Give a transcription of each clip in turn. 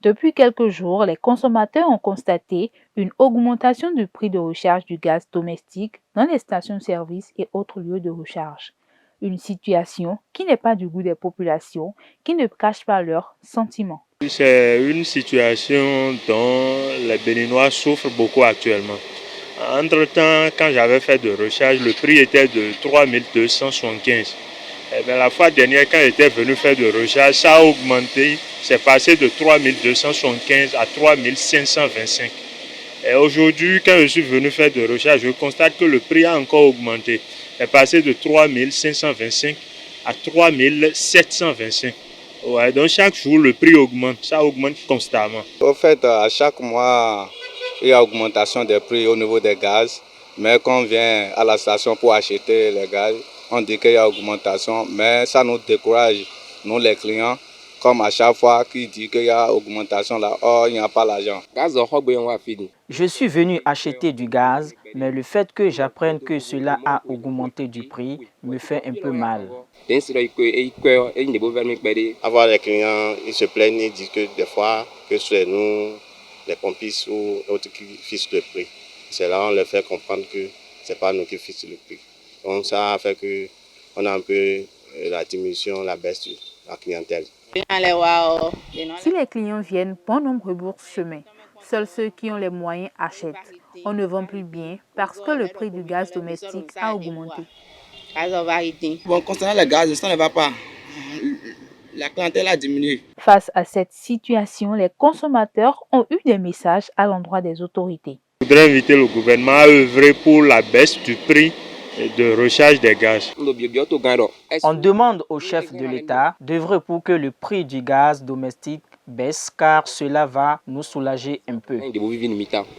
Depuis quelques jours, les consommateurs ont constaté une augmentation du prix de recharge du gaz domestique dans les stations-service et autres lieux de recharge. Une situation qui n'est pas du goût des populations, qui ne cachent pas leurs sentiments. C'est une situation dont les Béninois souffrent beaucoup actuellement. Entre-temps, quand j'avais fait de recharge, le prix était de 3275. Mais la fois dernière, quand j'étais venu faire de recharge, ça a augmenté. C'est passé de 3275 à 3525. Et aujourd'hui, quand je suis venu faire de recharge, je constate que le prix a encore augmenté. C'est passé de 3525 à 3725. Ouais, donc chaque jour, le prix augmente. Ça augmente constamment. Au fait, à chaque mois, il y a augmentation des prix au niveau des gaz. Mais quand on vient à la station pour acheter les gaz, on dit qu'il y a augmentation. Mais ça nous décourage, nous les clients. Comme à chaque fois qu'il dit qu'il y a augmentation là, oh, il n'y a pas l'argent. Je suis venu acheter du gaz, mais le fait que j'apprenne que cela a augmenté du prix me fait un peu mal. Avoir les clients, ils se plaignent, ils disent que des fois, que c'est nous, les pompistes ou autres qui fixent le prix. C'est là on leur fait comprendre que ce n'est pas nous qui fixons le prix. Donc ça a fait qu'on a un peu la diminution, la baisse de la clientèle. Si les clients viennent, bon nombre reboursent chemin. Seuls ceux qui ont les moyens achètent. On ne vend plus bien parce que le prix du gaz domestique a augmenté. Bon, concernant le gaz, ça ne va pas. La clientèle a diminué. Face à cette situation, les consommateurs ont eu des messages à l'endroit des autorités. Je voudrais inviter le gouvernement à œuvrer pour la baisse du prix de recharge des gaz. On demande au chef de l'État d'œuvrer pour que le prix du gaz domestique baisse car cela va nous soulager un peu.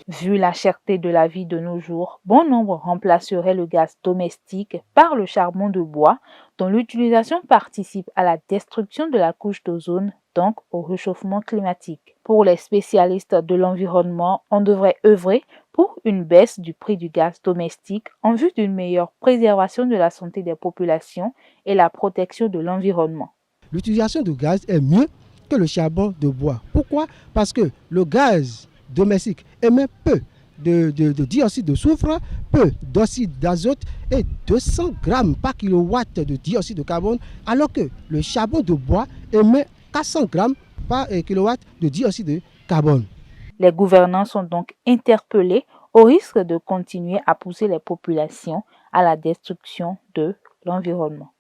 Vu la cherté de la vie de nos jours, bon nombre remplaceraient le gaz domestique par le charbon de bois dont l'utilisation participe à la destruction de la couche d'ozone, donc au réchauffement climatique. Pour les spécialistes de l'environnement, on devrait œuvrer pour une baisse du prix du gaz domestique en vue d'une meilleure préservation de la santé des populations et la protection de l'environnement. L'utilisation du gaz est mieux que le charbon de bois. Pourquoi? Parce que le gaz domestique émet peu de dioxyde de soufre, peu d'oxyde d'azote et 200 grammes par kilowatt de dioxyde de carbone, alors que le charbon de bois émet 400 grammes par kilowatt de dioxyde de carbone. Les gouvernants sont donc interpellés au risque de continuer à pousser les populations à la destruction de l'environnement.